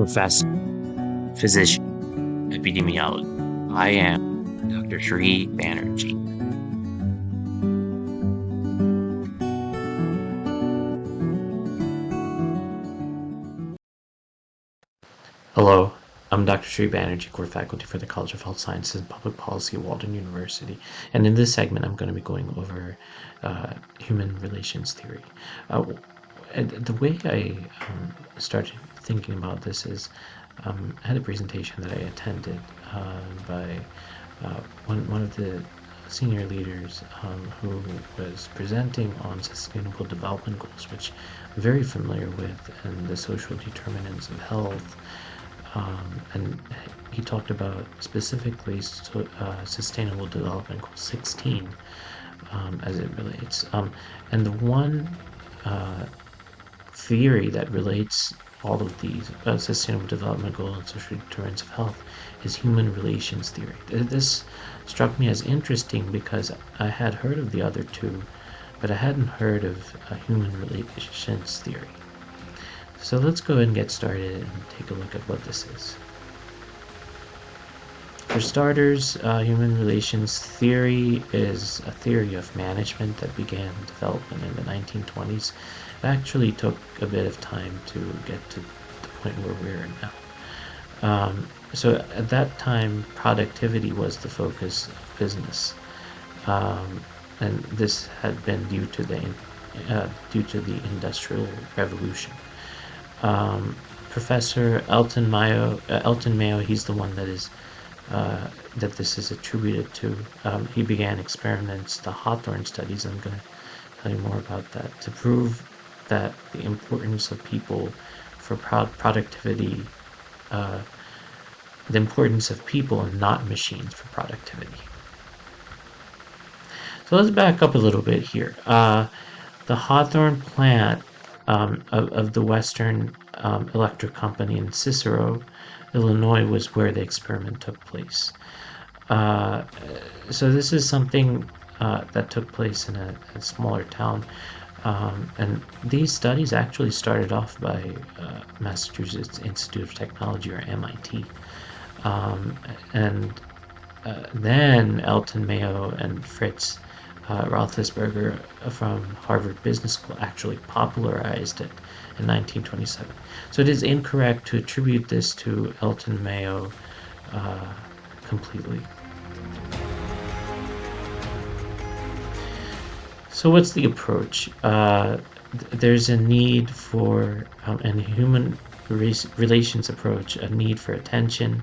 professor, physician, epidemiologist. I am Dr. Sri Banerjee. Hello, I'm Dr. Sri Banerjee, core faculty for the College of Health Sciences and Public Policy at Walden University. And in this segment, I'm going to be going over human relations theory. And the way I started thinking about this is I had a presentation that I attended by one of the senior leaders who was presenting on sustainable development goals, which I'm very familiar with, and the social determinants of health. And he talked about specifically Sustainable Development Goal 16 as it relates. And the one theory that relates all of these Sustainable Development Goals and social determinants of health is human relations theory. This struck me as interesting because I had heard of the other two, but I hadn't heard of human relations theory. So let's go ahead and get started and take a look at what this is. For starters, human relations theory is a theory of management that began development in the 1920s. It actually took a bit of time to get to the point where we're now. So at that time, productivity was the focus of business, and this had been due to the Industrial Revolution. Professor Elton Mayo, he's the one that is that this is attributed to. He began experiments, the Hawthorne studies. I'm going to tell you more about that, to prove that the importance of people for productivity, the importance of people and not machines for productivity. So let's back up a little bit here. The Hawthorne plant of the Western Electric Company in Cicero, Illinois, was where the experiment took place. So this is something that took place in a smaller town, and these studies actually started off by Massachusetts Institute of Technology, or MIT, and then Elton Mayo and Fritz Roethlisberger from Harvard Business School actually popularized it in 1927. So it is incorrect to attribute this to Elton Mayo completely. So what's the approach? There's a need for, in human relations approach, a need for attention,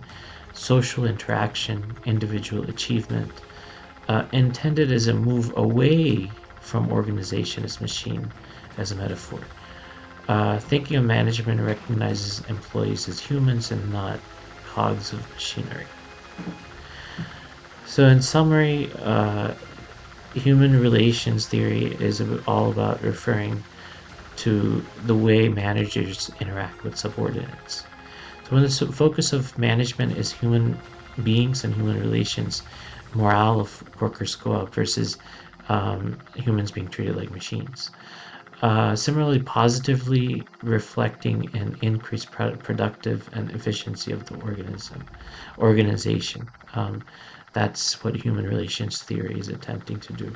social interaction, individual achievement, intended as a move away from organization as machine as a metaphor. Thinking of management recognizes employees as humans and not cogs of machinery. So in summary, human relations theory is all about referring to the way managers interact with subordinates. So when the focus of management is human beings and human relations, morale of workers go up versus humans being treated like machines. Similarly, positively reflecting an increased productive and efficiency of the organization. That's what human relations theory is attempting to do.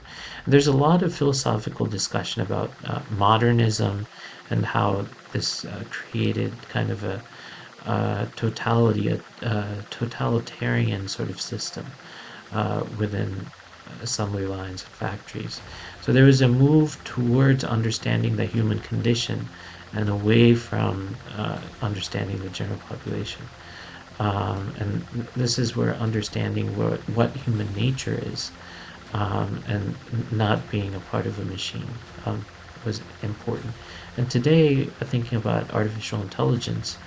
There's a lot of philosophical discussion about modernism and how this created kind of a totalitarian sort of system within assembly lines and factories. So there was a move towards understanding the human condition and away from understanding the general population. And this is where understanding what human nature is and not being a part of a machine was important. And today, thinking about artificial intelligence,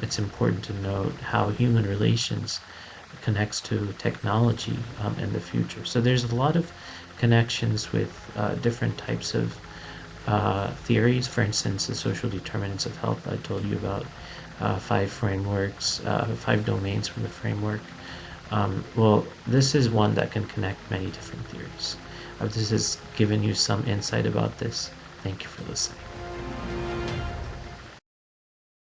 it's important to note how human relations connects to technology in the future. So there's a lot of connections with different types of theories. For instance, the social determinants of health. I told you about 5 frameworks, 5 domains from the framework. Well, this is one that can connect many different theories. This has given you some insight about this. Thank you for listening.